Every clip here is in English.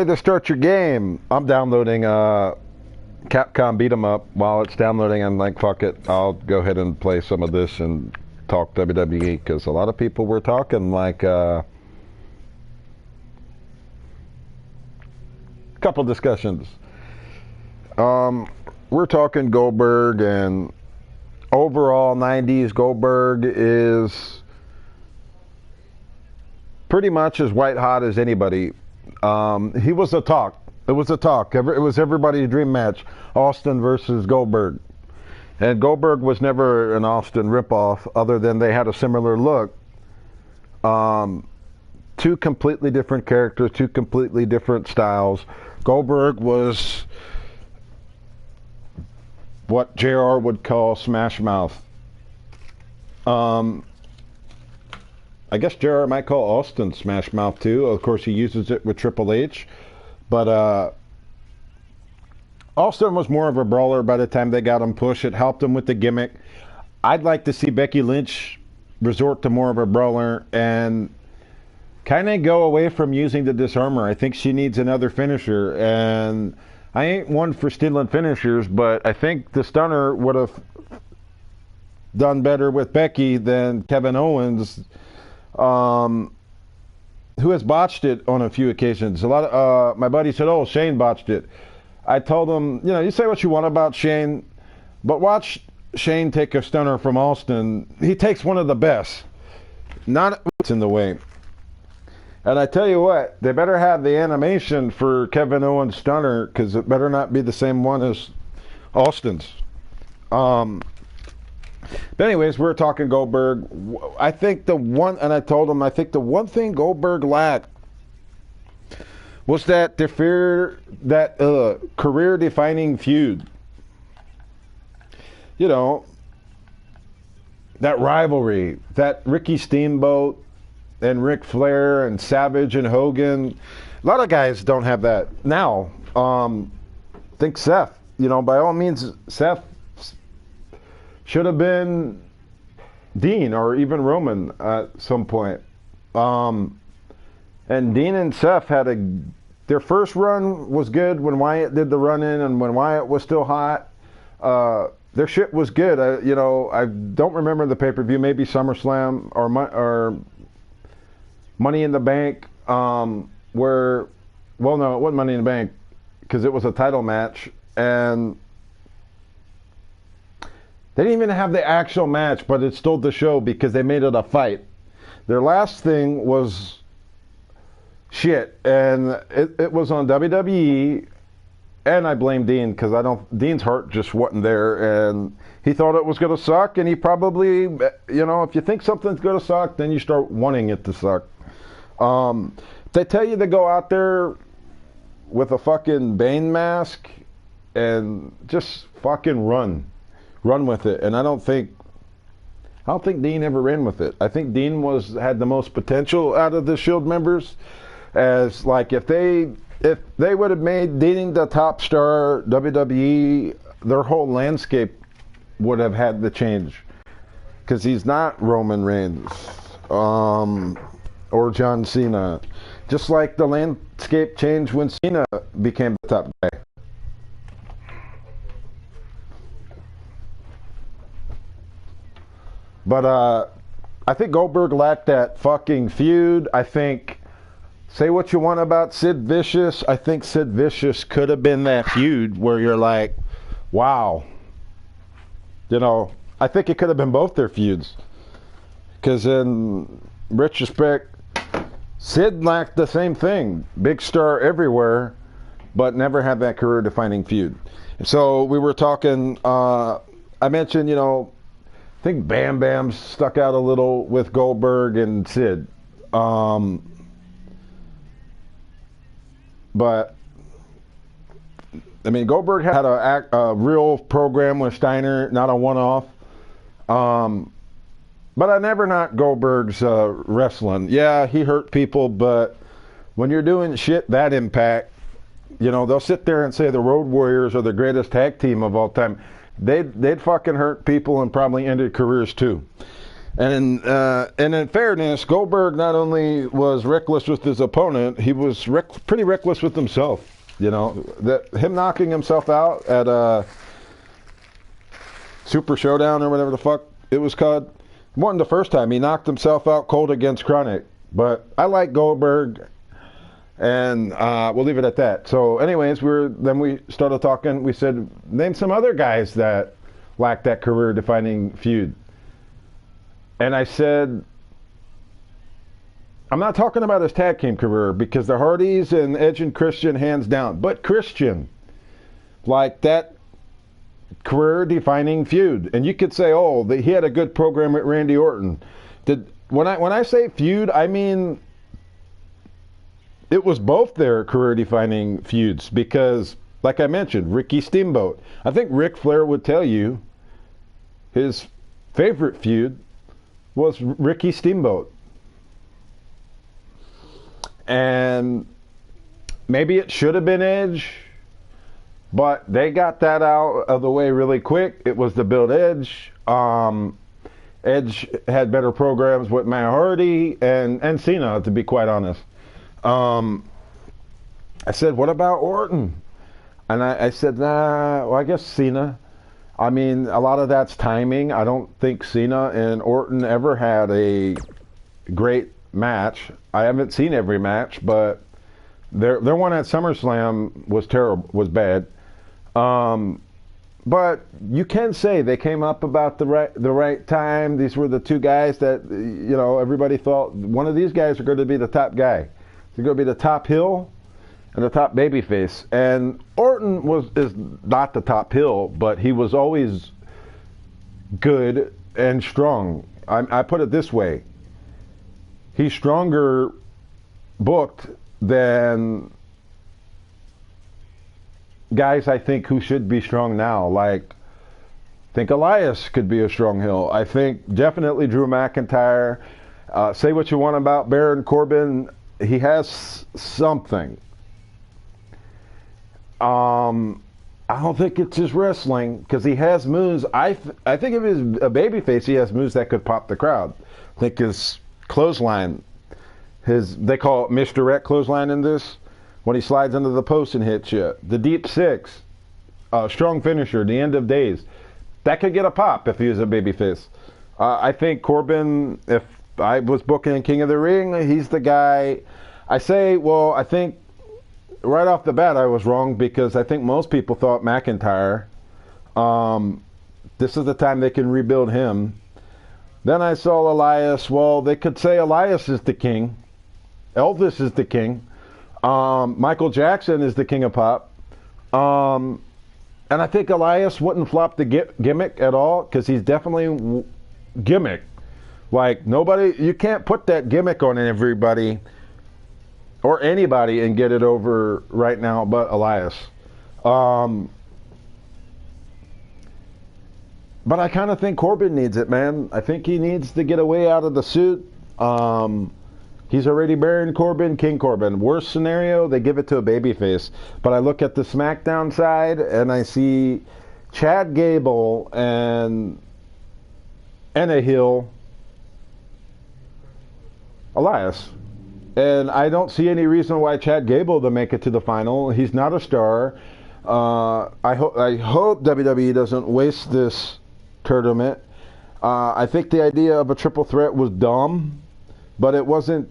way to start your game. I'm downloading Capcom Beat 'em Up. While it's downloading, I'm like, fuck it. I'll go ahead and play some of this and talk WWE, because a lot of people were talking like couple discussions. We're talking Goldberg, and overall 90s Goldberg is pretty much as white hot as anybody. He was a talk. It was a talk. It was everybody's dream match. Austin versus Goldberg. And Goldberg was never an Austin ripoff, other than they had a similar look. Two completely different characters, two completely different styles. Goldberg was what JR would call Smash Mouth. I guess JR might call Austin Smash Mouth too. Of course, he uses it with Triple H. But Austin was more of a brawler by the time they got him pushed. It helped him with the gimmick. I'd like to see Becky Lynch resort to more of a brawler and kind of go away from using the disarmer. I think she needs another finisher, and I ain't one for stealing finishers, but I think the stunner would have done better with Becky than Kevin Owens, who has botched it on a few occasions. A lot of my buddy said, "Oh, Shane botched it." I told him, you say what you want about Shane, but watch Shane take a stunner from Austin. He takes one of the best. Not what's in the way. And I tell you what, they better have the animation for Kevin Owens' stunner, because it better not be the same one as Austin's. But anyways, we're talking Goldberg. I think and I told him, I think the one thing Goldberg lacked was that career-defining feud. That rivalry, that Ricky Steamboat and Ric Flair and Savage and Hogan. A lot of guys don't have that now. Think Seth. By all means, Seth should have been Dean or even Roman at some point. And Dean and Seth their first run was good when Wyatt did the run-in and when Wyatt was still hot. Their shit was good. I don't remember the pay-per-view, maybe SummerSlam or Money in the Bank, no, it wasn't Money in the Bank because it was a title match, and they didn't even have the actual match, but it stole the show because they made it a fight. Their last thing was shit, and it was on WWE, and I blame Dean because Dean's heart just wasn't there, and he thought it was going to suck, and he probably, if you think something's going to suck, then you start wanting it to suck. They tell you to go out there with a fucking Bane mask and just fucking run with it. And I don't think Dean ever ran with it. I think Dean had the most potential out of the Shield members. As like if they would have made Dean the top star WWE, their whole landscape would have had to change. Because he's not Roman Reigns. Or John Cena. Just like the landscape changed when Cena became the top guy. But I think Goldberg lacked that fucking feud. I think, say what you want about Sid Vicious, I think Sid Vicious could have been that feud where you're like, wow. I think it could have been both their feuds. Because in retrospect, Sid lacked the same thing. Big star everywhere, but never had that career-defining feud. So we were talking, I mentioned, I think Bam Bam stuck out a little with Goldberg and Sid. But, Goldberg had a real program with Steiner, not a one-off. But I never knocked Goldberg's wrestling. Yeah, he hurt people, but when you're doing shit that impact, they'll sit there and say the Road Warriors are the greatest tag team of all time. They'd fucking hurt people and probably ended careers too. And in fairness, Goldberg not only was reckless with his opponent, he was pretty reckless with himself. You know, that him knocking himself out at Super Showdown or whatever the fuck it was called. It wasn't the first time he knocked himself out cold against Chronic. But I like Goldberg, and we'll leave it at that. So, anyways, then we started talking. We said, name some other guys that lacked that career-defining feud. And I said, I'm not talking about his tag team career because the Hardys and Edge and Christian, hands down. But Christian, like that career-defining feud. And you could say, oh, he had a good program with Randy Orton. When I say feud, I mean it was both their career-defining feuds because, like I mentioned, Ricky Steamboat. I think Ric Flair would tell you his favorite feud was Ricky Steamboat. And maybe it should have been Edge, but they got that out of the way really quick. It was to build Edge. Edge had better programs with Matt Hardy and Cena, to be quite honest. I said, what about Orton? And I said, nah, well, I guess Cena. I mean, a lot of that's timing. I don't think Cena and Orton ever had a great match. I haven't seen every match, but their one at SummerSlam was terrible, was bad. But you can say they came up about the right time. These were the two guys that, you know, everybody thought one of these guys are going to be the top guy. They're going to be the top heel and the top babyface. And Orton is not the top heel, but he was always good and strong. I put it this way. He's stronger booked than guys I think who should be strong now. Like, I think Elias could be a strong heel. I think definitely Drew McIntyre. Say what you want about Baron Corbin. He has something. I don't think it's his wrestling because he has moves. I think if he's a babyface, he has moves that could pop the crowd. I think his clothesline, they call it misdirect clothesline in this, when he slides under the post and hits you. The deep six, strong finisher, the end of days. That could get a pop if he was a babyface. I think Corbin, if I was booking King of the Ring, he's the guy. I think right off the bat I was wrong because I think most people thought McIntyre. This is the time they can rebuild him. Then I saw Elias. Well, they could say Elias is the king. Elvis is the king. Michael Jackson is the king of pop. And I think Elias wouldn't flop the gimmick at all because he's definitely gimmick. Like, you can't put that gimmick on everybody or anybody and get it over right now but Elias. But I kind of think Corbin needs it, man. I think he needs to get away out of the suit. He's already Baron Corbin, King Corbin. Worst scenario, they give it to a babyface. But I look at the SmackDown side, and I see Chad Gable and a heel, Elias. And I don't see any reason why Chad Gable to make it to the final. He's not a star. I hope WWE doesn't waste this tournament. I think the idea of a triple threat was dumb, but it wasn't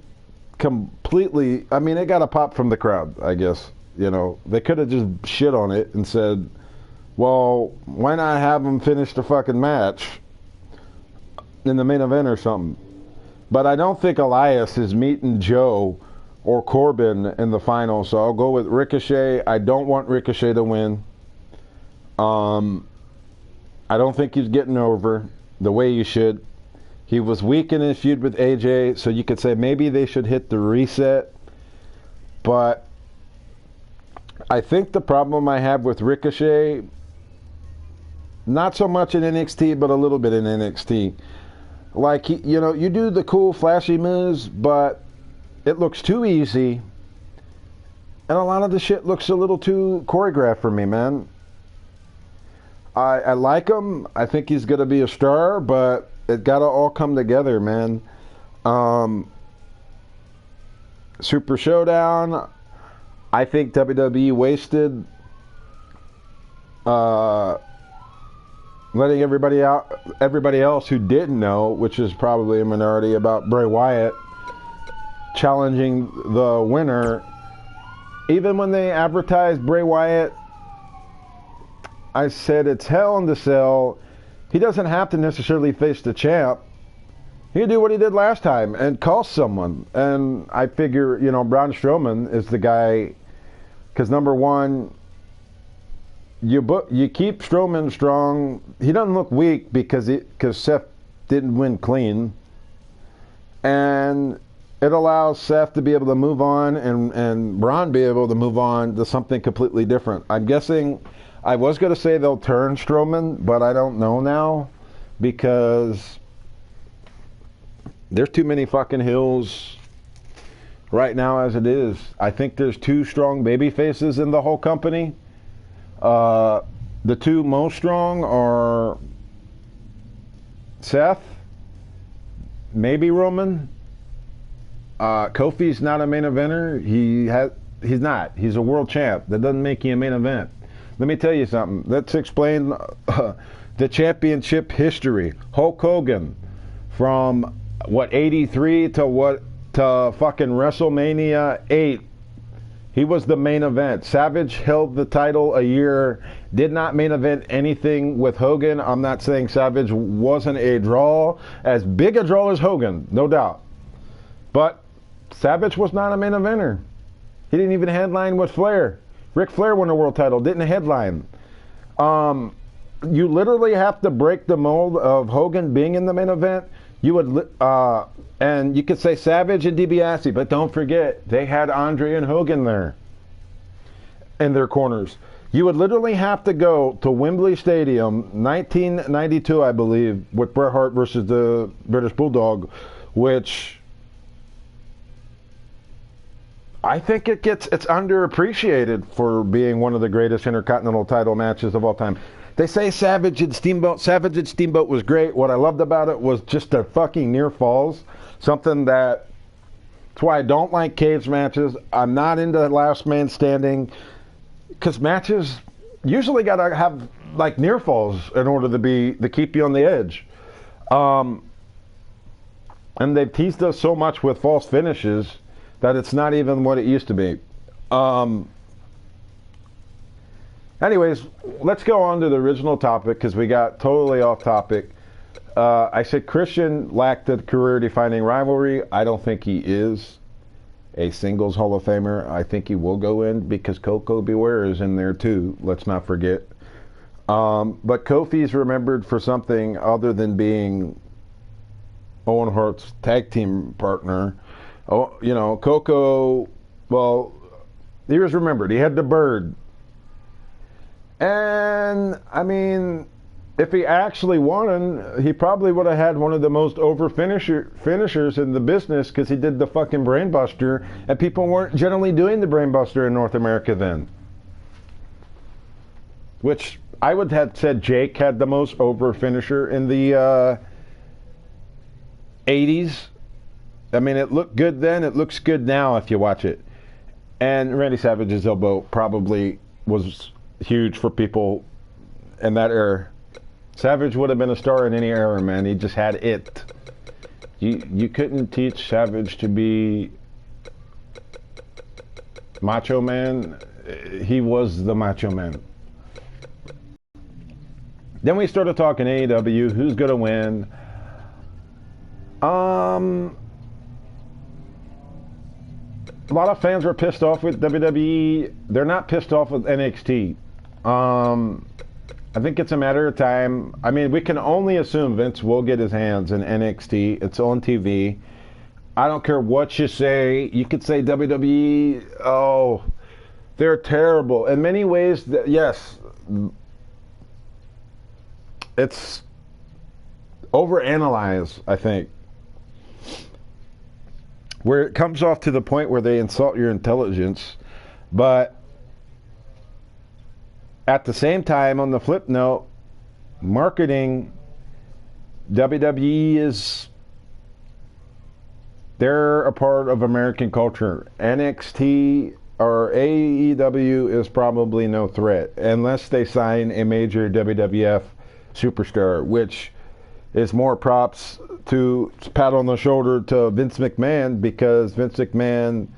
completely. I mean, it got a pop from the crowd, I guess. You know, they could have just shit on it and said, well, why not have them finish the fucking match in the main event or something? But I don't think Elias is meeting Joe or Corbin in the final, so I'll go with Ricochet. I don't want Ricochet to win. I don't think he's getting over the way he should. He was weak in his feud with AJ, so you could say maybe they should hit the reset. But I think the problem I have with Ricochet, not so much in NXT, but a little bit in NXT. Like, you do the cool, flashy moves, but it looks too easy. And a lot of the shit looks a little too choreographed for me, man. I like him. I think he's going to be a star, but it got to all come together, man. Super Showdown, I think WWE wasted letting everybody else who didn't know, which is probably a minority, about Bray Wyatt challenging the winner. Even when they advertised Bray Wyatt, I said it's Hell in the Cell. He doesn't have to necessarily face the champ. He can do what he did last time and cost someone. And I figure, Braun Strowman is the guy, because number one, you keep Strowman strong. He doesn't look weak because Seth didn't win clean, and it allows Seth to be able to move on and Braun be able to move on to something completely different. I'm guessing, I was going to say they'll turn Strowman, but I don't know now, because there's too many fucking hills right now as it is. I think there's two strong baby faces in the whole company. The two most strong are Seth, maybe Roman. Kofi's not a main eventer. He's not. He's a world champ. That doesn't make you a main event. Let me tell you something. Let's explain the championship history. Hulk Hogan, from 83 to fucking WrestleMania 8. He was the main event. Savage held the title a year, did not main event anything with Hogan. I'm not saying Savage wasn't a draw, as big a draw as Hogan, no doubt. But Savage was not a main eventer. He didn't even headline with Flair. Ric Flair won the world title, didn't headline. You literally have to break the mold of Hogan being in the main event. You would, and you could say Savage and DiBiase, but don't forget, they had Andre and Hogan there in their corners. You would literally have to go to Wembley Stadium, 1992, I believe, with Bret Hart versus the British Bulldog, which I think it's underappreciated for being one of the greatest Intercontinental title matches of all time. They say Savage and Steamboat was great. What I loved about it was just the fucking near falls. That's why I don't like cage matches. I'm not into last man standing, because matches usually gotta have like near falls in order to keep you on the edge. And they've teased us so much with false finishes that it's not even what it used to be. Anyways, let's go on to the original topic, because we got totally off topic. I said Christian lacked a career-defining rivalry. I don't think he is a singles Hall of Famer. I think he will go in because Coco Beware is in there too. Let's not forget. But Kofi's remembered for something other than being Owen Hart's tag team partner. Oh, Coco, well, he was remembered. He had the bird. And, I mean, if he actually won, he probably would have had one of the most over finishers in the business, because he did the fucking Brainbuster, and people weren't generally doing the Brainbuster in North America then. Which I would have said Jake had the most over finisher in the 80s. I mean, it looked good then. It looks good now if you watch it. And Randy Savage's elbow probably was huge for people in that era. Savage would have been a star in any era, man. He just had it. You couldn't teach Savage to be Macho Man. He was the Macho Man. Then we started talking AEW. Who's going to win? A lot of fans were pissed off with WWE. They're not pissed off with NXT. I think it's a matter of time. I mean, we can only assume Vince will get his hands in NXT. It's on TV. I don't care what you say. You could say WWE, oh, they're terrible. In many ways, yes, it's overanalyzed, I think. Where it comes off to the point where they insult your intelligence. But at the same time, on the flip note, marketing, WWE is, they're a part of American culture. NXT or AEW is probably no threat unless they sign a major WWF superstar, which is more props to pat on the shoulder to Vince McMahon, because Vince McMahon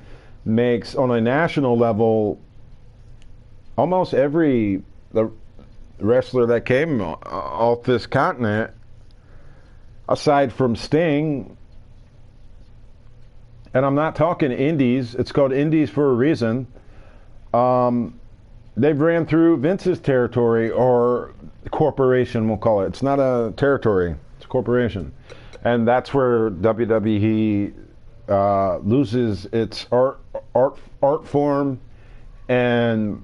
makes, on a national level, almost every wrestler that came off this continent, aside from Sting. And I'm not talking indies. It's called indies for a reason. They've ran through Vince's territory, or corporation, we'll call it. It's not a territory. It's a corporation. And that's where WWE loses its art form, and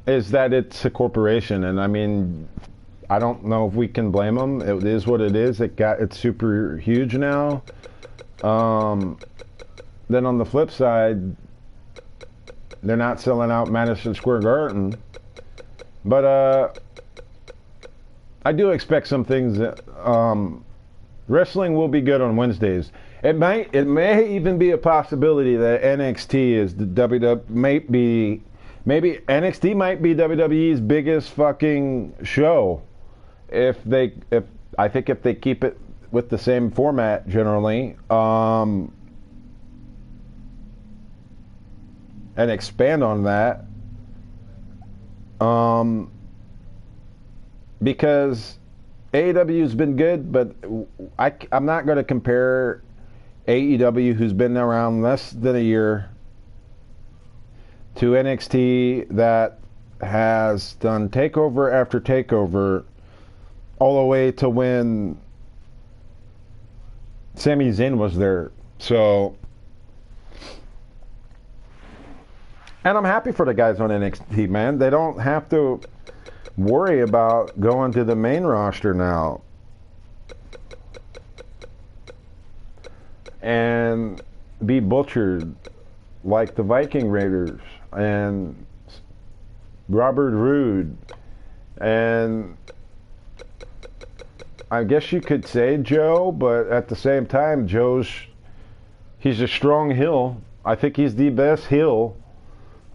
is that it's a corporation. And I mean, I don't know if we can blame them. It is what it is. It's super huge now. Then on the flip side, they're not selling out Madison Square Garden. But I do expect some things that wrestling will be good on Wednesdays. It may even be a possibility that NXT is the maybe NXT might be WWE's biggest fucking show if they keep it with the same format generally, and expand on that, because AEW's been good, but I'm not going to compare AEW, who's been around less than a year, to NXT that has done takeover after takeover, all the way to when Sami Zayn was there. So, and I'm happy for the guys on NXT, man. They don't have to worry about going to the main roster now and be butchered like the Viking Raiders and Robert Roode, and I guess you could say Joe, but at the same time, he's a strong heel. I think he's the best heel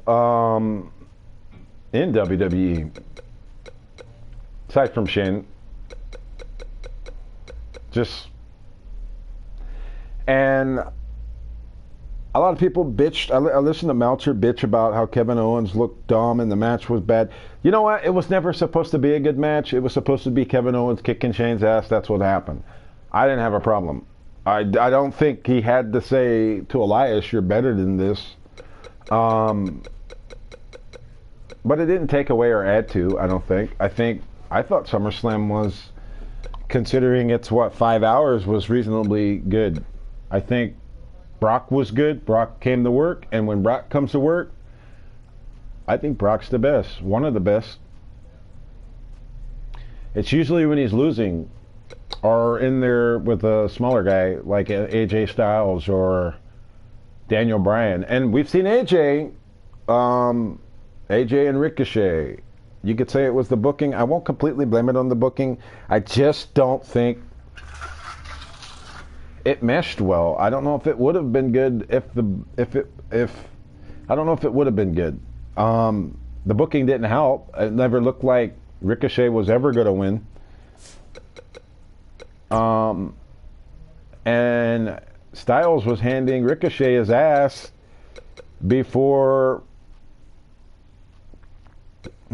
in WWE, aside from Shane. And a lot of people bitched. I listened to Meltzer bitch about how Kevin Owens looked dumb and the match was bad. You know what? It was never supposed to be a good match. It was supposed to be Kevin Owens kicking Shane's ass. That's what happened. I didn't have a problem. I don't think he had to say to Elias, "You're better than this." But it didn't take away or add to, I don't think. I thought SummerSlam was, considering it's 5 hours, was reasonably good. I think Brock was good. Brock came to work, and when Brock comes to work, I think Brock's the best, one of the best. It's usually when he's losing, or in there with a smaller guy like AJ Styles or Daniel Bryan. And we've seen AJ and Ricochet. You could say it was the booking. I won't completely blame it on the booking. I just don't think it meshed well. I don't know if it would have been good I don't know if it would have been good. The booking didn't help. It never looked like Ricochet was ever going to win. And Styles was handing Ricochet his ass before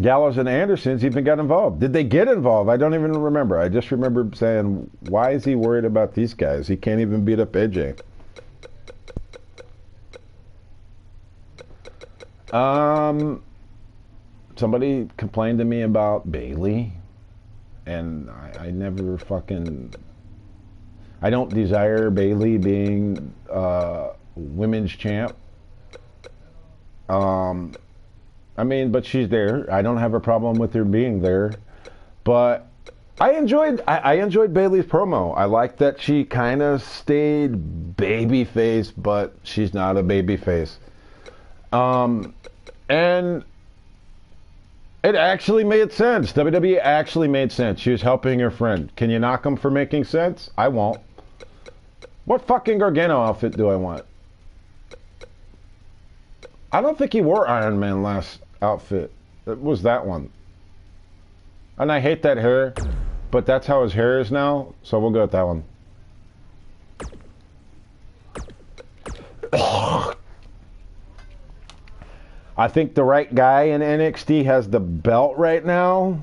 Gallows and Anderson's even got involved. Did they get involved? I don't even remember. I just remember saying, why is he worried about these guys? He can't even beat up AJ. Somebody complained to me about Bayley, and I never fucking... I don't desire Bayley being women's champ. I mean, but she's there. I don't have a problem with her being there. But I enjoyed Bayley's promo. I like that she kind of stayed babyface, but she's not a babyface. And It actually made sense. WWE actually made sense. She was helping her friend. Can you knock him for making sense? I won't. What fucking Gargano outfit do I want? I don't think he wore Iron Man last outfit. It was that one. And I hate that hair, but that's how his hair is now, so we'll go with that one. I think the right guy in NXT has the belt right now.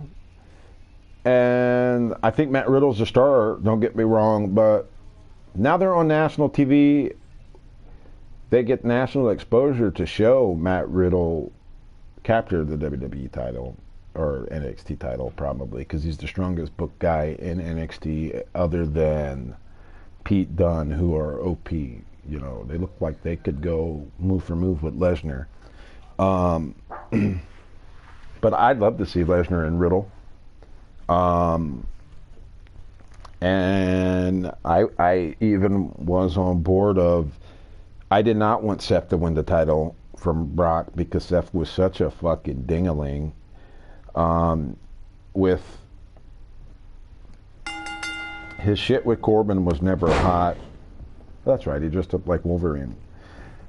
And I think Matt Riddle's a star, don't get me wrong, but now they're on national TV. They get national exposure to show Matt Riddle capture the WWE title, or NXT title probably, because he's the strongest book guy in NXT other than Pete Dunne, who are OP. You know, they look like they could go move for move with Lesnar. But I'd love to see Lesnar and Riddle. And I even was on board of, I did not want Seth to win the title from Brock because Seth was such a fucking ding-a-ling. With his shit with Corbin was never hot. That's right, he dressed up like Wolverine.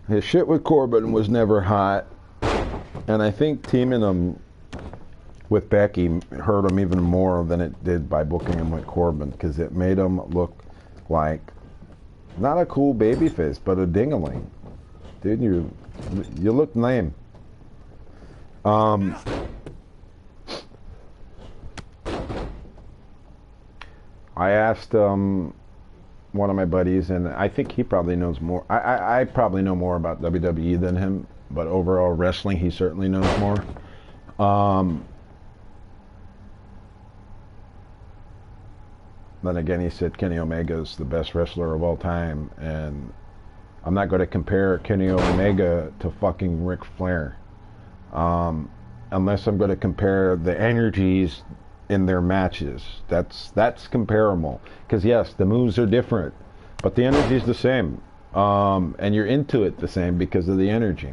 His shit with Corbin was never hot. And I think teaming him with Becky hurt him even more than it did by booking him with Corbin, because it made him look like not a cool babyface, but a ding-a-ling. Dude, you look lame. I asked one of my buddies, and I think he probably knows more. I probably know more about WWE than him, but overall wrestling, he certainly knows more. Then again, he said Kenny Omega is the best wrestler of all time, and I'm not going to compare Kenny Omega to fucking Ric Flair, unless I'm going to compare the energies in their matches. That's comparable, because yes, the moves are different, but the energy is the same, and you're into it the same because of the energy.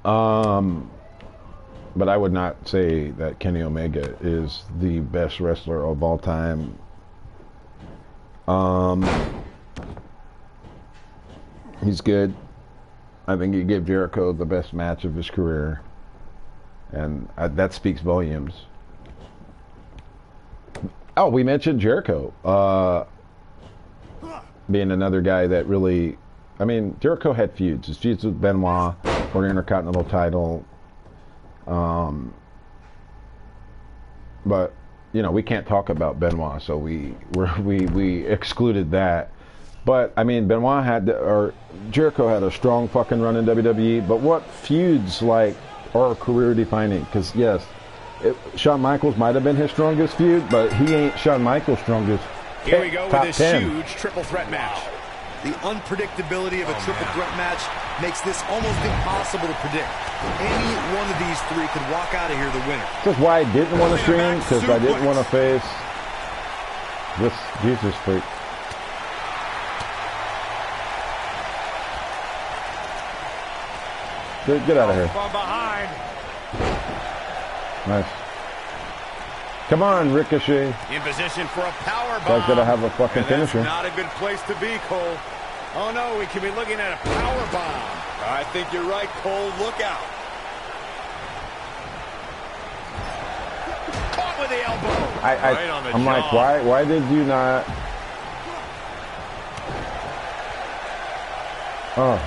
But I would not say that Kenny Omega is the best wrestler of all time. He's good. I think he gave Jericho the best match of his career, and that speaks volumes. Oh, we mentioned Jericho being another guy that really, I mean, Jericho had feuds. His feuds with Benoit for the Intercontinental title. But you know, we can't talk about Benoit, so we excluded that. But I mean, Jericho had a strong fucking run in WWE. But what feuds like are career defining? Because yes, Shawn Michaels might have been his strongest feud, but he ain't Shawn Michaels' strongest. Here we go with this 10. huge triple threat match. The unpredictability of a triple threat match makes this almost impossible to predict. Any one of these three could walk out of here the winner. That's why I didn't want to stream, because I didn't want to face this Jesus freak. Get out of here. From behind. Nice. Come on, Ricochet. In position for a power bomb. Guy's gotta have a fucking finisher. Not a good place to be, Cole. Oh no, we could be looking at a power bomb. I think you're right, Cole. Look out. Caught with the elbow. Right on the jaw. Like, why did you not? Oh.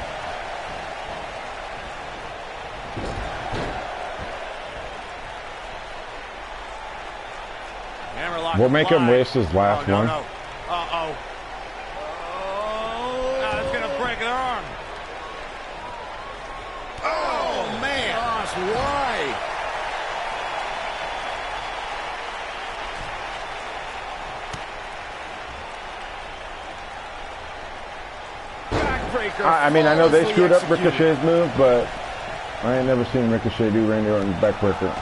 We'll make him waste his last one. No. Uh-oh. That's going to break their arm. Oh, man. Gosh, why? Backbreaker. I mean, I know they screwed up Ricochet's move, but I ain't never seen Ricochet do Randy Orton's backbreaker.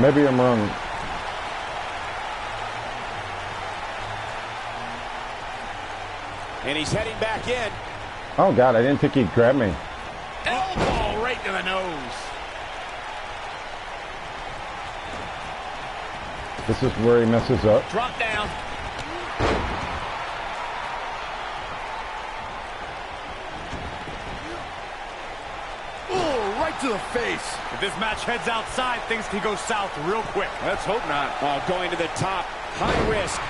Maybe I'm wrong. And he's heading back in. Oh, God, I didn't think he'd grab me. Elbow right to the nose. This is where he messes up. Drop down. Oh, right to the face. If this match heads outside, things can go south real quick. Let's hope not. Going to the top. High risk.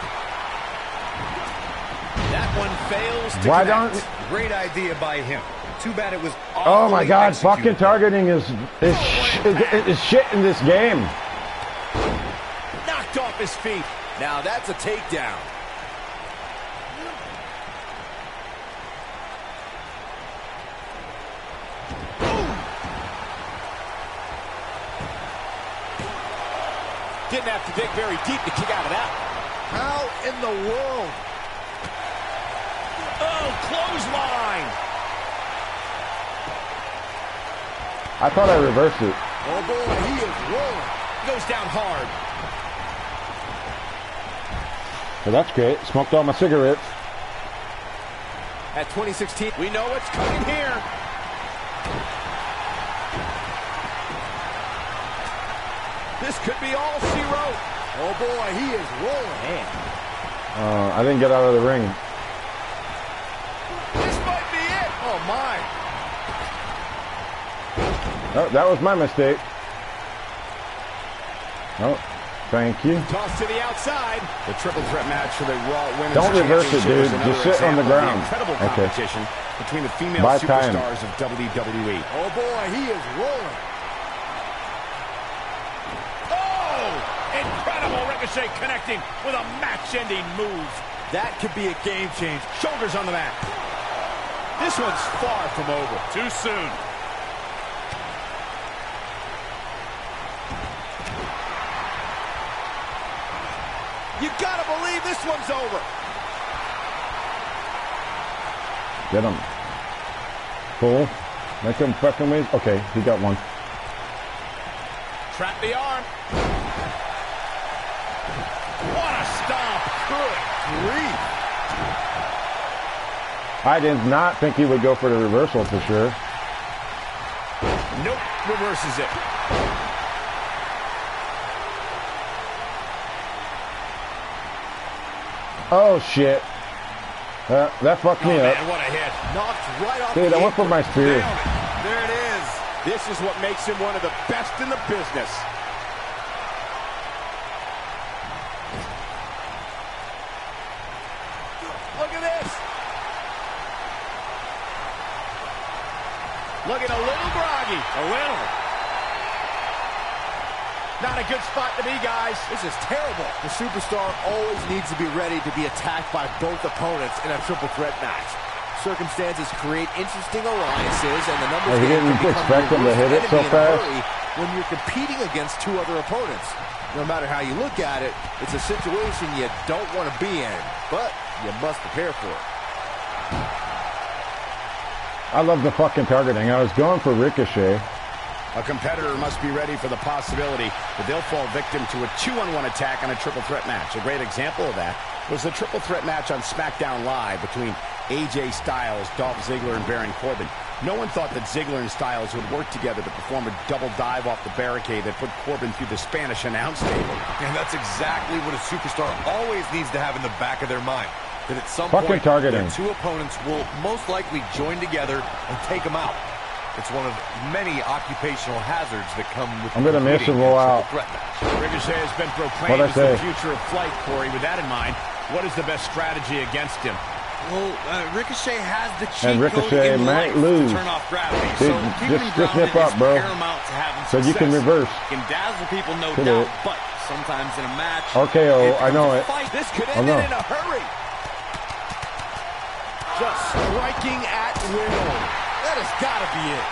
That one fails to Why connect. don't... Great idea by him. Too bad it was Oh my God, executed. fucking targeting is shit in this game. Knocked off his feet. Now that's a takedown. Didn't have to dig very deep to kick out of that. How in the world? Oh, clothesline. I thought I reversed it. Oh boy, he is rolling. Goes down hard. Well, that's great. Smoked all my cigarettes. At 2016, we know what's coming here. This could be all she wrote. Oh boy, he is rolling. Man. I didn't get out of the ring. This might be it. Oh my. Oh, that was my mistake. Oh, thank you. Toss to the outside. The triple threat match for the Raw Women's Don't reverse it, Championship dude. is another Just sit on the example of ground. incredible Okay. competition between the female By time. superstars of WWE. Oh boy, he is rolling. Oh! Incredible Ricochet connecting with a match-ending move. That could be a game change. Shoulders on the mat. This one's far from over. Too soon. You gotta believe this one's over. Get him. Pull. Make him fucking wait. Okay, he got one. Trap the arm. What a stomp. Good grief. I did not think he would go for the reversal for sure. Nope. Reverses it. Oh shit. That fucked me up. Man, what a hit. Knocked right off Dude, the I went for my spear. Nailed it. There it is. This is what makes him one of the best in the business. Look at this. Looking a little groggy. A little. Not a good spot to be, guys. This is terrible. The superstar always needs to be ready to be attacked by both opponents in a triple threat match. Circumstances create interesting alliances, and the numbers Oh, he didn't can become expect him to your hit it worst so enemy in a fast? hurry when you're competing against two other opponents. No matter how you look at it, it's a situation you don't want to be in, but you must prepare for it. I love the fucking targeting. I was going for Ricochet. A competitor must be ready for the possibility that they'll fall victim to a 2-on-1 attack on a triple threat match. A great example of that was the triple threat match on SmackDown Live between AJ Styles, Dolph Ziggler, and Baron Corbin. No one thought that Ziggler and Styles would work together to perform a double dive off the barricade that put Corbin through the Spanish announce table. And that's exactly what a superstar always needs to have in the back of their mind. That at some Fucking point, targeting. their two opponents will most likely join together and take them out. It's one of many occupational hazards that come with I'm gonna miss competing and roll in a out. triple threat match. Ricochet has been proclaimed What'd I as the say? future of flight, Corey. With that in mind, what is the best strategy against him? Well, Ricochet has the And cheat code Ricochet in might life lose. to turn off gravity. Dude, So keeping him just grounded nip up, is bro. paramount to having So you can success. reverse. Can dazzle people, no Could doubt, it? but sometimes in a match, RKO, I know it. Fight. This could Oh, end no. it in a hurry. Just striking at will. That has got to be it.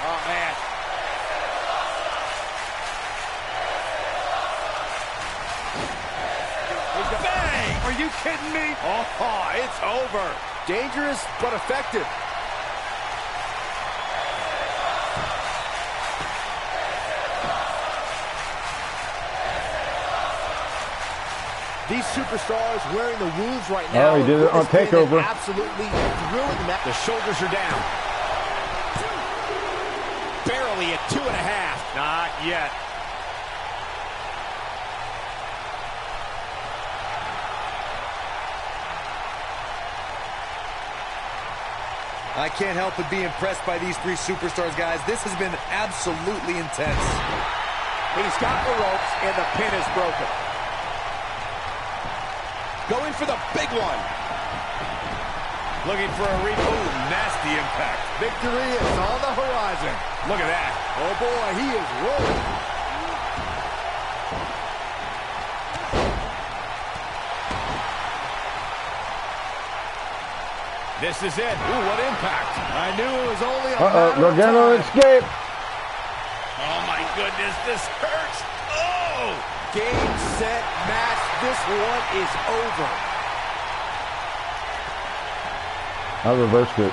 Oh, man. Bang! Are you kidding me? Oh, it's over. Dangerous, but effective. These superstars wearing the wounds right now. Oh, he did it on TakeOver. Absolutely thrilling match. The shoulders are down. Barely at 2.5. Not yet. I can't help but be impressed by these three superstars, guys. This has been absolutely intense. He's got the ropes, and the pin is broken. Going for the big one. Looking for a reboot. Nasty impact. Victory is on the horizon. Look at that. Oh boy, he is rolling. This is it. Ooh, what impact. I knew it was only a Gargano escape. Oh, my goodness, this hurts. Oh! Game, set, match. This one is over. I reversed it.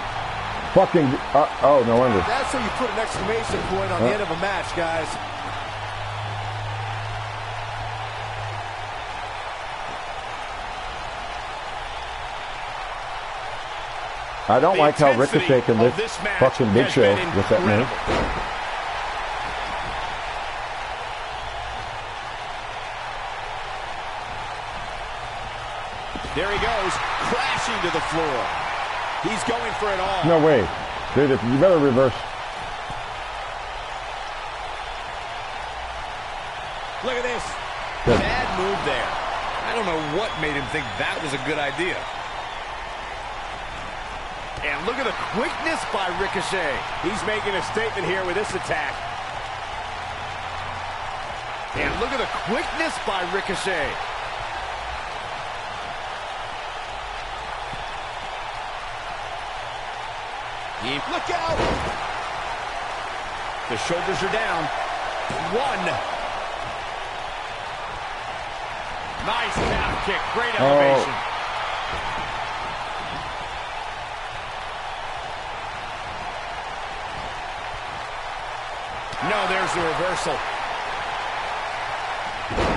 Fucking. Oh, no wonder. That's how you put an exclamation point on the end of a match, guys. I don't like how Ricochet can lift fucking Big Show with that move. There he goes, crashing to the floor. He's going for it all. No way. Dude, you better reverse. Look at this. Good. Bad move there. I don't know what made him think that was a good idea. And look at the quickness by Ricochet. He's making a statement here with this attack. And look at the quickness by Ricochet. Look out! The shoulders are down. One. Nice calf kick. Great elevation. No, there's the reversal.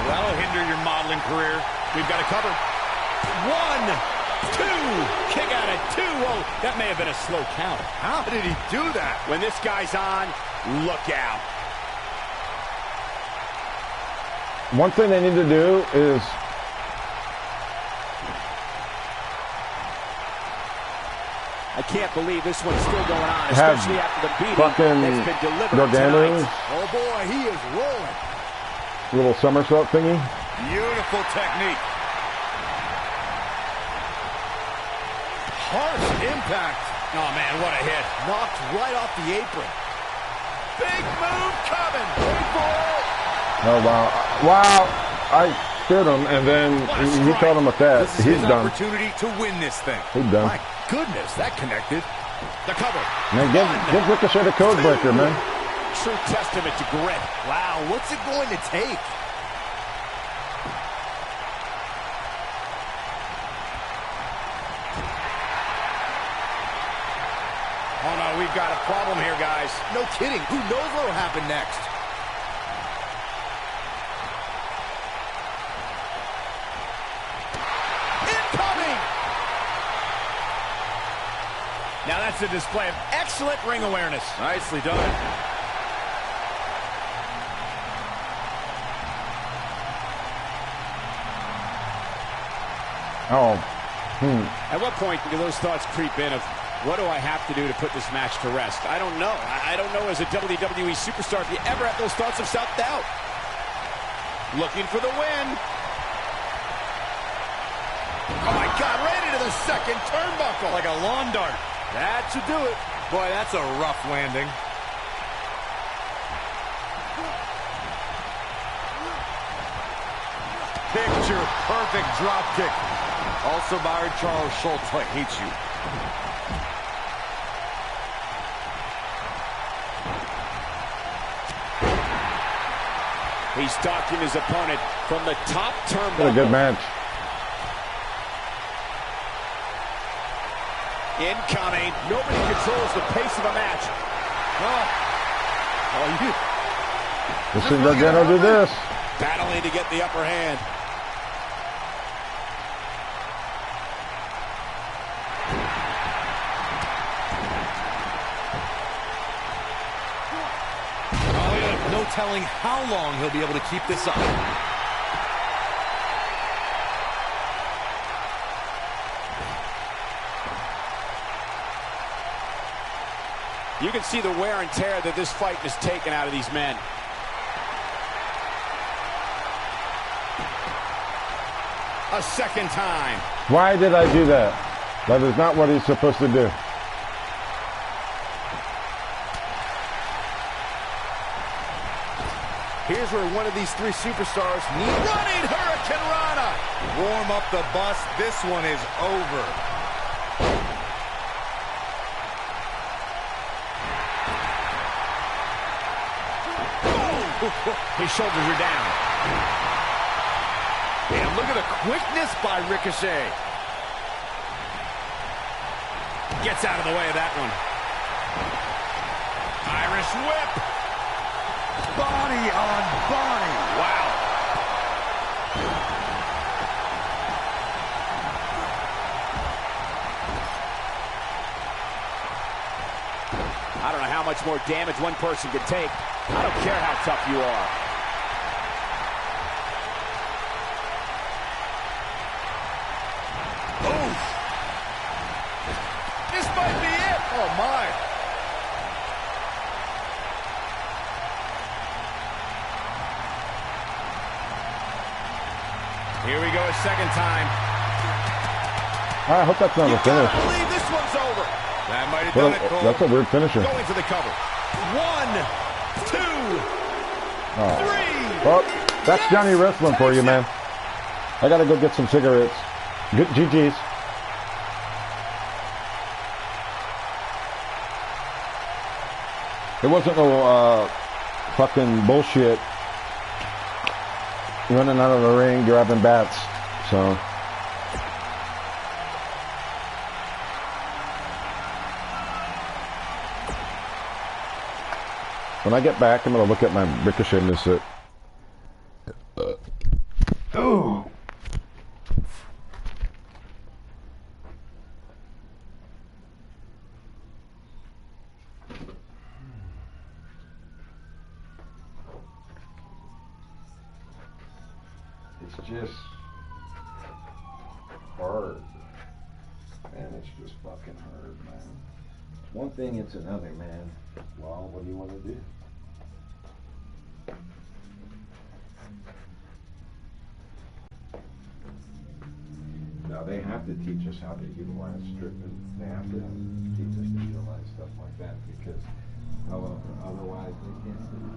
That'll hinder your modeling career. We've got it covered. 1, 2. Kick out at 2. Whoa, that may have been a slow count. How did he do that? When this guy's on, look out. One thing they need to do is I can't believe this one's still going on, have especially after the beating fucking that's been delivered Gargano tonight. Oh boy, he is rolling. little somersault thingy. Beautiful technique. Harsh impact. Oh, man, what a hit. Knocked right off the apron. Big move coming. Wait for it. Oh wow, wow! I hit him, and then he told him with that. This is He's his done. opportunity to win this thing. He's done. My goodness, that connected. The cover. Man, give Ricochet a code breaker, man. True testament to grit. Wow, what's it going to take? Oh, no, we've got a problem here, guys. No kidding. Who knows what will happen next? Incoming! Now that's a display of excellent ring awareness. Nicely done. Oh. At what point do those thoughts creep in of, what do I have to do to put this match to rest? I don't know. I don't know as a WWE superstar if you ever have those thoughts of self-doubt. Looking for the win. Oh, my God, right into the second turnbuckle. Like a lawn dart. That should do it. Boy, that's a rough landing. Picture perfect drop kick. Also Byron Charles Schultz, I hate you. He's stalking his opponent from the top turnbuckle. What a good match. Incoming. Nobody controls the pace of a match. This is Gargano do this. Battling to get the upper hand. telling how long he'll be able to keep this up. You can see the wear and tear that this fight has taken out of these men. A second time. Why did I do that? That is not what he's supposed to do. Here's where one of these three superstars needs Running Hurricane Rana. Warm up the bus. This one is over. His shoulders are down. And look at the quickness by Ricochet. Gets out of the way of that one. Irish whip. Body on body. Wow. I don't know how much more damage one person could take. I don't care how tough you are. Oof. This might be it. Oh, my. Here we go a second time. I hope that's not a finish. I believe this one's over. That might have Well, done it, Cole. that's a weird finisher. Going for the cover. 1, 2, 3. Oh, that's Johnny Wrestling for you, man. I gotta go get some cigarettes. Good GG's. It wasn't no fucking bullshit running out of the ring grabbing bats. So when I get back, I'm gonna look at my Ricochet miss. Oh. It's just hard. Man, it's just fucking hard, man. One thing, it's another, man. Well, what do you want to do? Now, they have to teach us how to utilize stripping. They have to teach us to utilize stuff like that because otherwise they can't do it.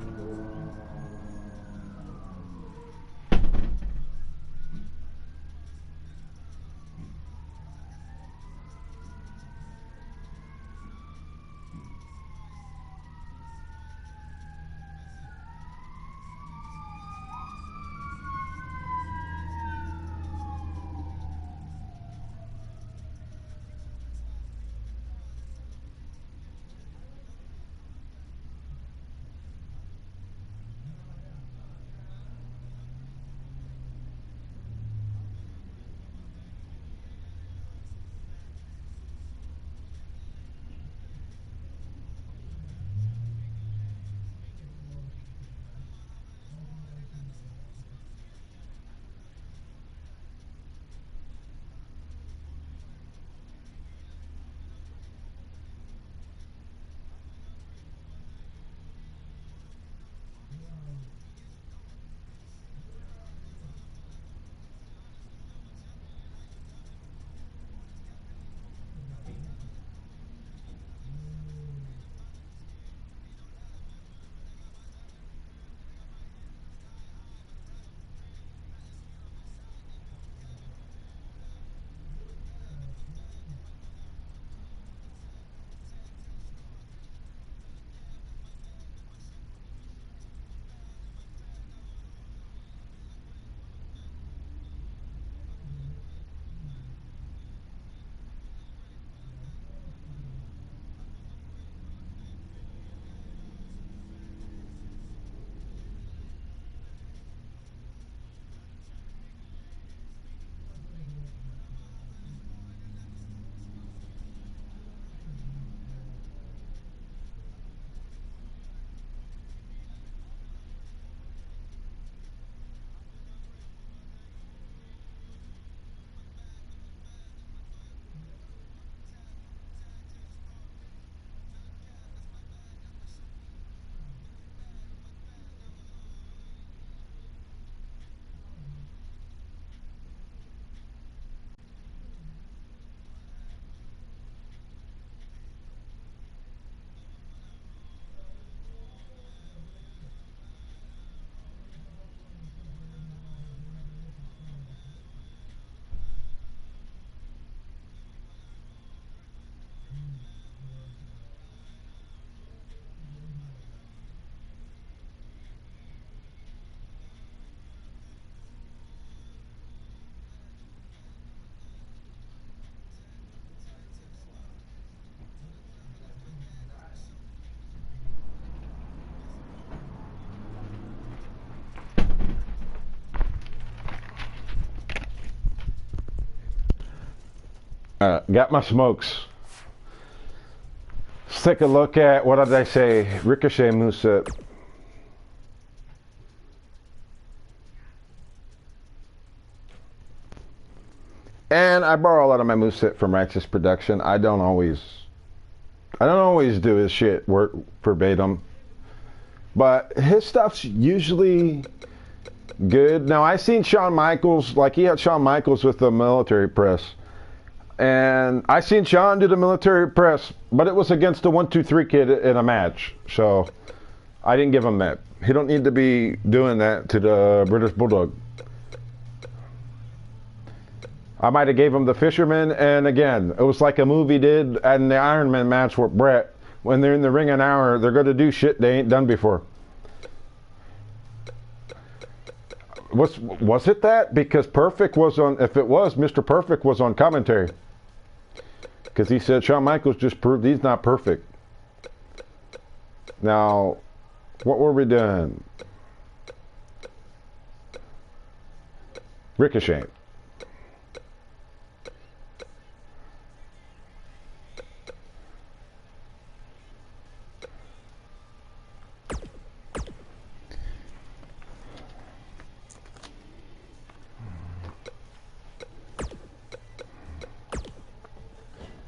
Got my smokes. Let's take a look at, what did I say? Ricochet moveset. And I borrow a lot of my moveset from Righteous Production. I don't always do his shit word verbatim. But his stuff's usually good. Now, I seen Shawn Michaels, like he had Shawn Michaels with the military press. And I seen Shawn do the military press, but it was against the 1-2-3 kid in a match. So I didn't give him that. He don't need to be doing that to the British Bulldog. I might have gave him the Fisherman, and again, it was like a movie did in the Iron Man match with Brett. When they're in the ring an hour, they're going to do shit they ain't done before. Was it that? Because Perfect was on, if it was, Mr. Perfect was on commentary. Because he said Shawn Michaels just proved he's not perfect. Now, what were we doing? Ricochet.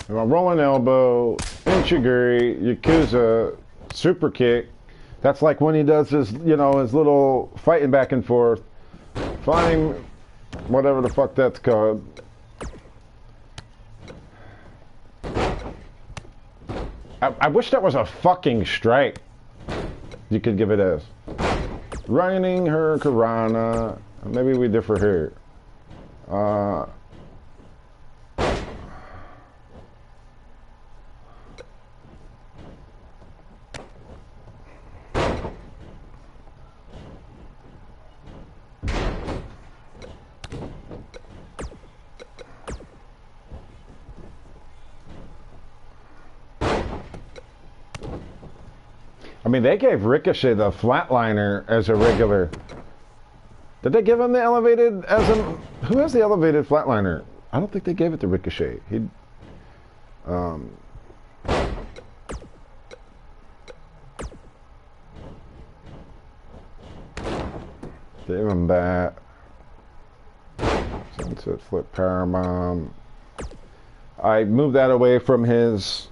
A rolling elbow, Enchiguri, Yakuza, super kick. That's like when he does his, you know, his little fighting back and forth. Flying, whatever the fuck that's called. I wish that was a fucking strike. You could give it as. Running her Karana. Maybe we differ here. I mean, they gave Ricochet the flatliner as a regular. Did they give him the elevated as a... Who has the elevated flatliner? I don't think they gave it to Ricochet. He... Gave him that. Sunset flip powerbomb. I moved that away from his...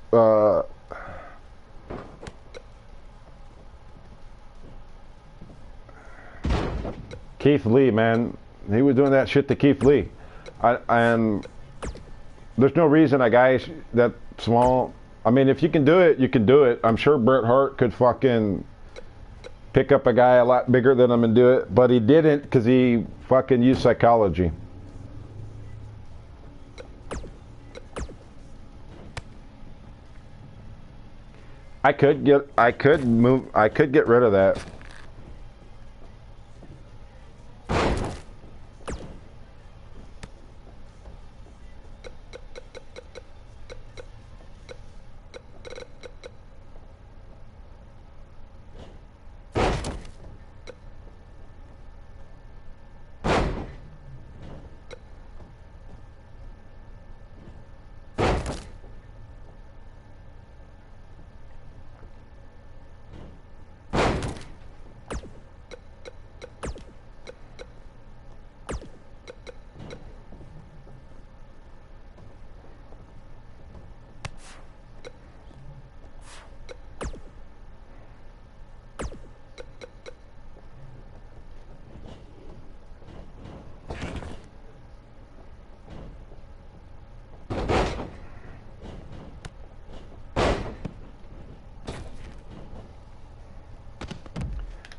Keith Lee, man. He was doing that shit to Keith Lee. And there's no reason a guy that small... I mean, if you can do it, you can do it. I'm sure Bret Hart could fucking pick up a guy a lot bigger than him and do it. But he didn't because he fucking used psychology. I could get rid of that.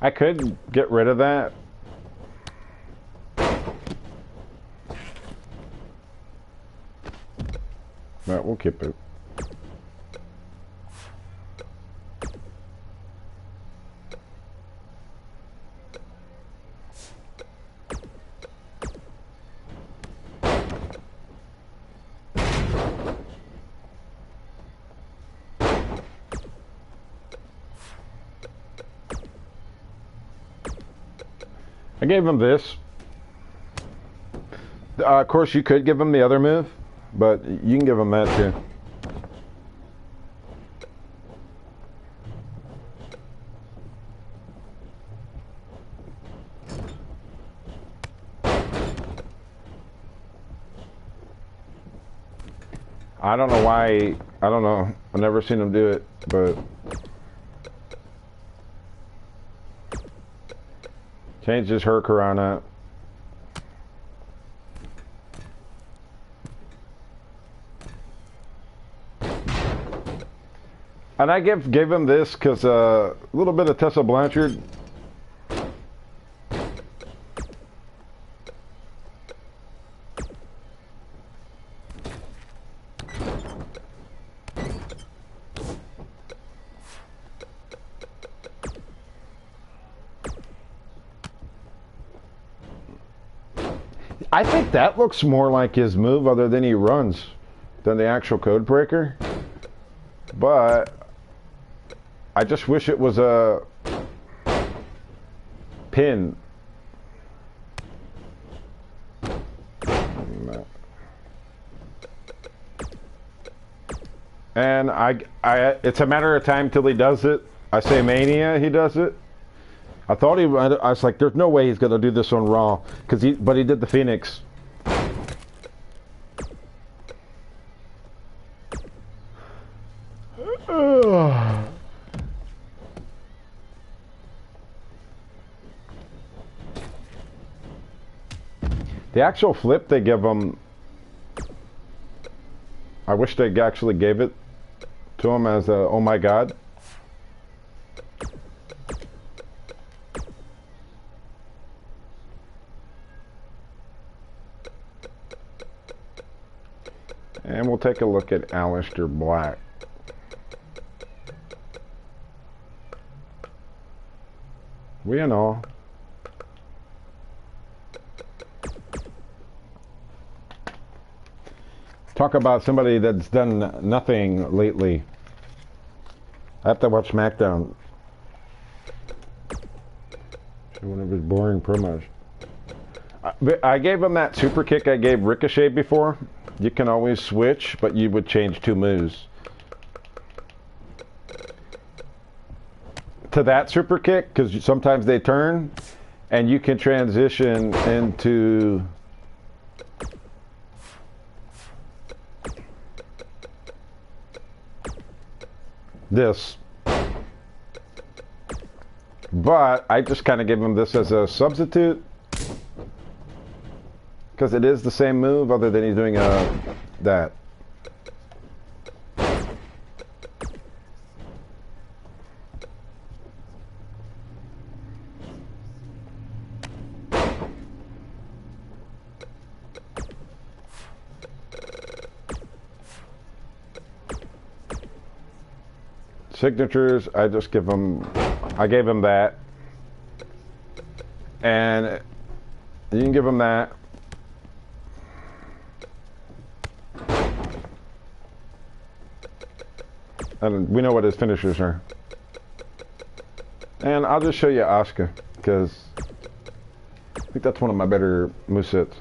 I could get rid of that. But we'll keep it. I gave him this. Of course, you could give him the other move, But you can give him that too. I don't know why. I don't know. I've never seen him do it, but change his Hurricane up. And I gave him this because a little bit of Tessa Blanchard. I think that looks more like his move other than he runs than the actual code breaker. But I just wish it was a pin. And it's a matter of time till he does it. I say Mania, he does it. I was like, there's no way he's gonna do this on Raw, but he did the Phoenix. The actual flip they give him, I wish they actually gave it to him as a oh my god. And we'll take a look at Aleister Black. We and all. Talk about somebody that's done nothing lately. I have to watch SmackDown. One of his boring promos. I gave him that super kick I gave Ricochet before. You can always switch, but you would change 2 moves. To that super kick, because sometimes they turn, and you can transition into this. But I just kind of give him this as a substitute, because it is the same move other than he's doing that. Signatures, I gave him that. And you can give him that. And we know what his finishers are. And I'll just show you Asuka, because I think that's one of my better movesets.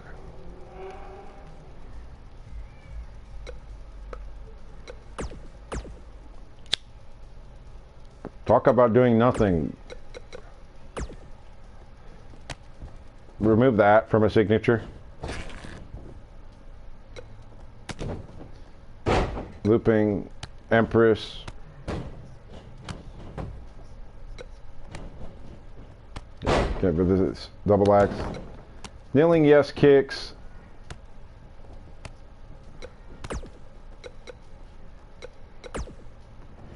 Talk about doing nothing. Remove that from a signature. Looping Empress. Okay, but this is double axe. Kneeling yes kicks.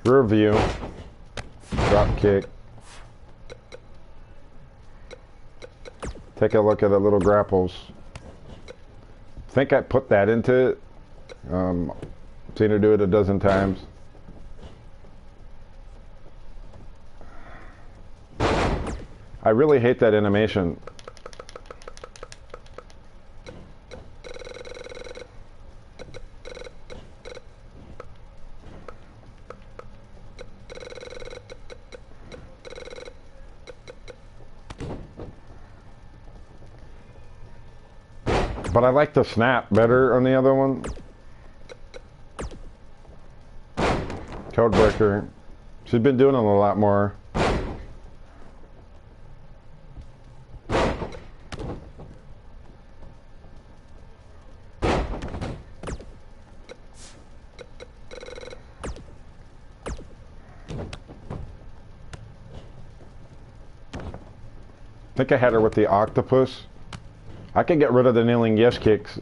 Rear view. Drop kick. Take a look at the little grapples. I think I put that into it. Seen her do it a dozen times. I really hate that animation. But I like the snap better on the other one. Codebreaker. She's been doing it a lot more. I think I had her with the octopus. I could get rid of the kneeling yes kicks.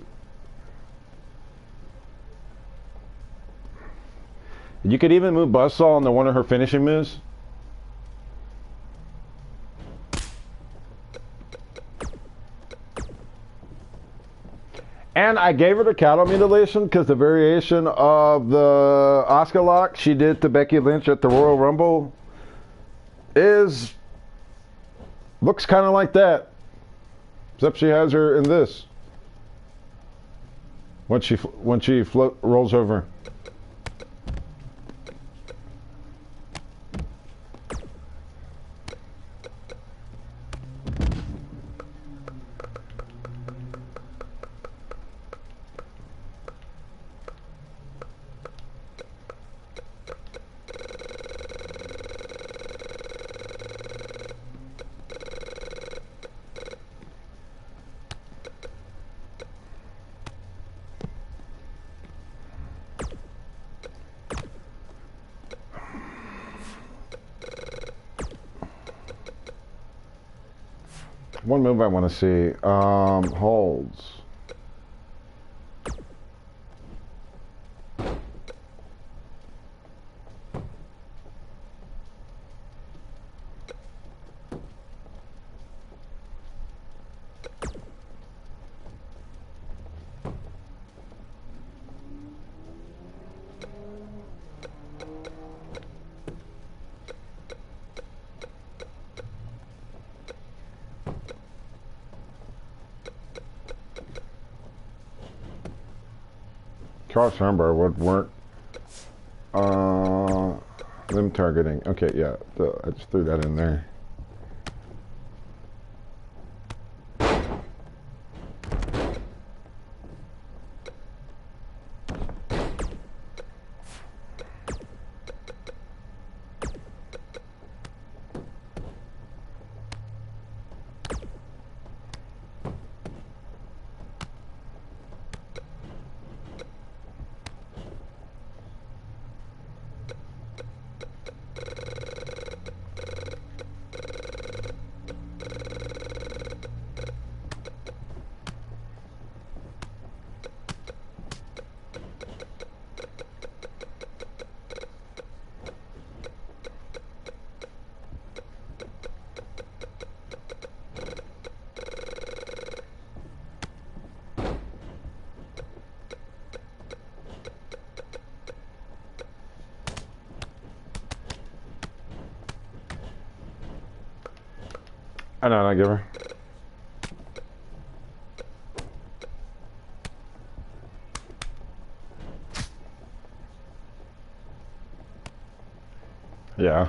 You could even move Buzzsaw into one of her finishing moves. And I gave her the cattle mutilation because the variation of the Oscar lock she did to Becky Lynch at the Royal Rumble looks kind of like that. Except she has her in this. When she rolls over. One move I want to see. Holds. Cross armbar would work. Limb targeting. Okay, yeah. I just threw that in there. I know, I give her. Yeah.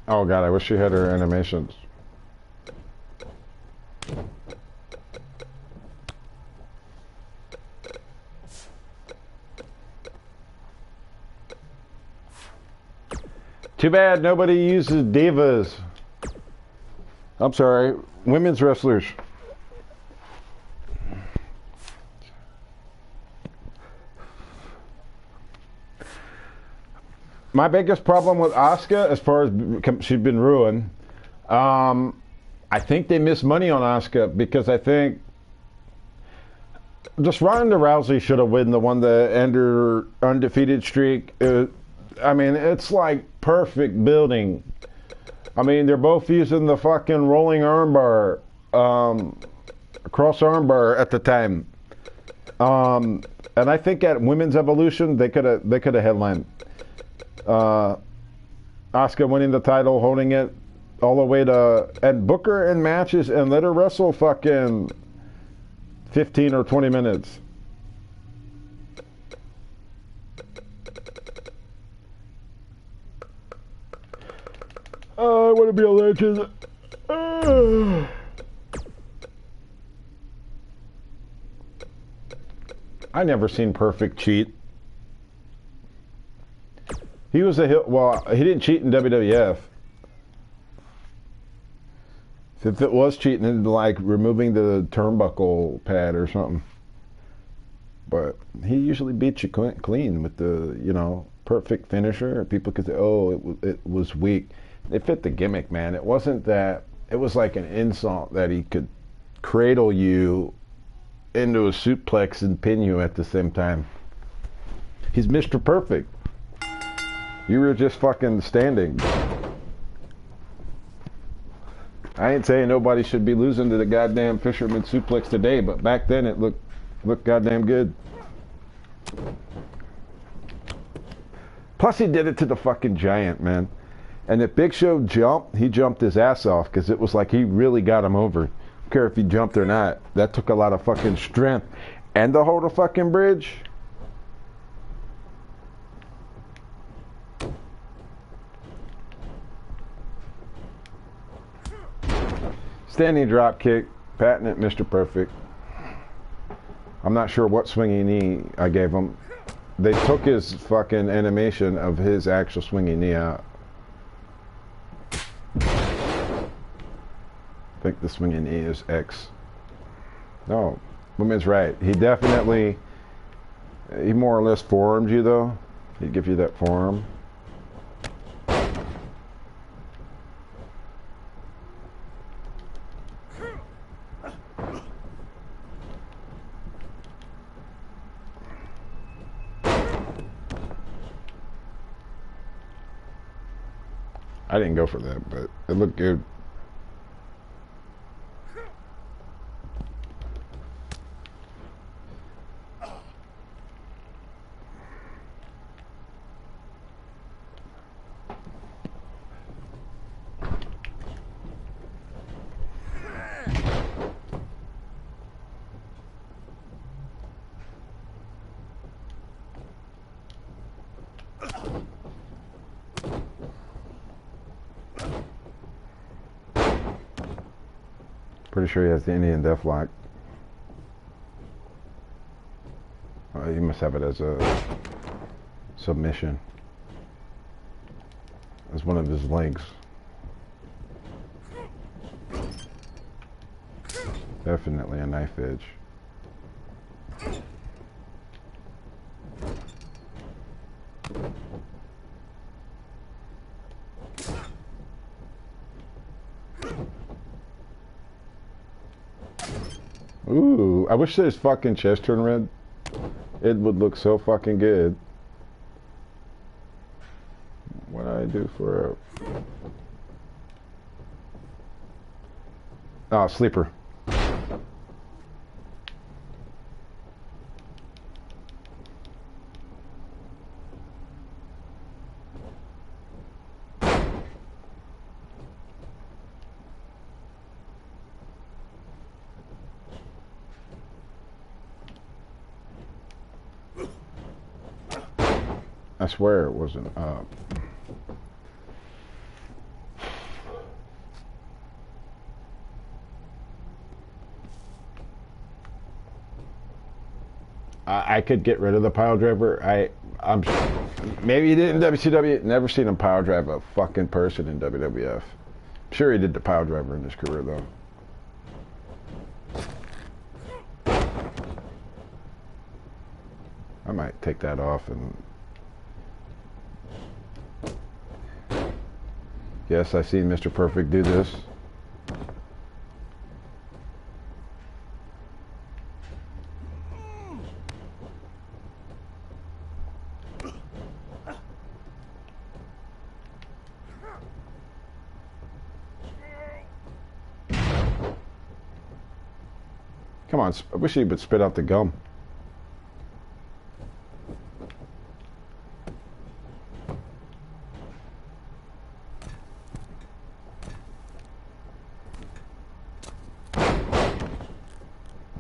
Oh god, I wish she had her animations. Too bad nobody uses divas. I'm sorry, women's wrestlers. My biggest problem with Asuka, as far as she's been ruined, I think they miss money on Asuka because I think just Ronda Rousey should have won the Ender undefeated streak. I mean, it's like perfect building. I mean, they're both using the fucking rolling armbar. cross armbar at the time. And I think at Women's Evolution they could have headlined. Asuka winning the title, holding it all the way to and Booker in matches and let her wrestle fucking 15 or 20 minutes. I want to be a legend. I never seen Perfect cheat. He was a heel. Well, he didn't cheat in WWF. If it was cheating, it'd be like removing the turnbuckle pad or something. But he usually beats you clean with the, you know, perfect finisher. People could say, oh, it was weak. It fit the gimmick, man. It wasn't that. It was like an insult that he could cradle you into a suplex and pin you at the same time. He's Mr. Perfect. You were just fucking standing. I ain't saying nobody should be losing to the goddamn fisherman suplex today, but back then it looked goddamn good. Plus he did it to the fucking Giant, man. And if Big Show jumped, he jumped his ass off because it was like he really got him over. Don't care if he jumped or not. That took a lot of fucking strength. And to hold a fucking bridge. Standing drop kick, patting it, Mr. Perfect. I'm not sure what swinging knee I gave him. They took his fucking animation of his actual swinging knee out. I think the swinging knee is X. No, woman's right. He more or less forearmed you though. He'd give you that forearm. I didn't go for that, but it looked good. Pretty sure he has the Indian Deathlock. He must have it as a submission. As one of his legs. Definitely a knife edge. Ooh, I wish his fucking chest turned red. It would look so fucking good. What do I do for a... Oh, sleeper. I swear it wasn't up. I could get rid of the pile driver. I'm maybe he did in WCW. Never seen him pile drive a fucking person in WWF. I'm sure he did the pile driver in his career though. I might take that off and... Yes, I've seen Mr. Perfect do this. Come on, I wish he would spit out the gum.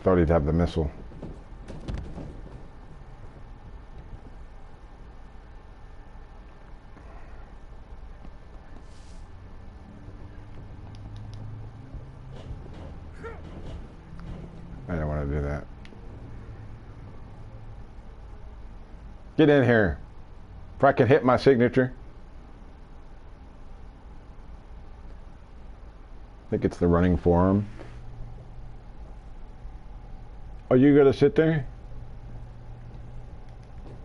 Thought he'd have the missile. I don't want to do that. Get in here. If I can hit my signature. I think it's the running forearm. Are you gonna sit there?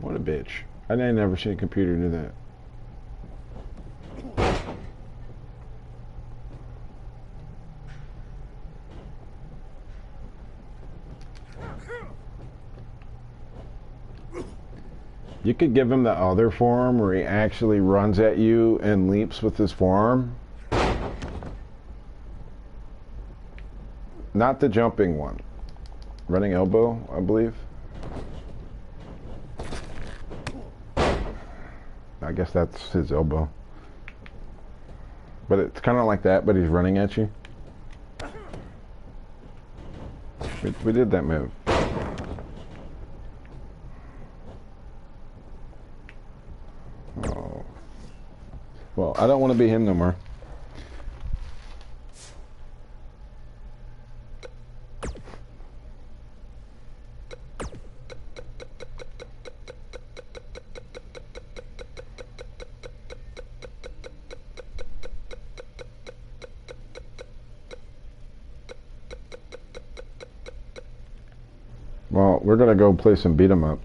What a bitch. I ain't never seen a computer do that. You could give him the other forearm where he actually runs at you and leaps with his forearm. Not the jumping one. Running elbow, I believe. I guess that's his elbow. But it's kind of like that, but he's running at you. We did that move. Oh. Well, I don't want to be him no more. Well, we're going to go play some beat 'em up.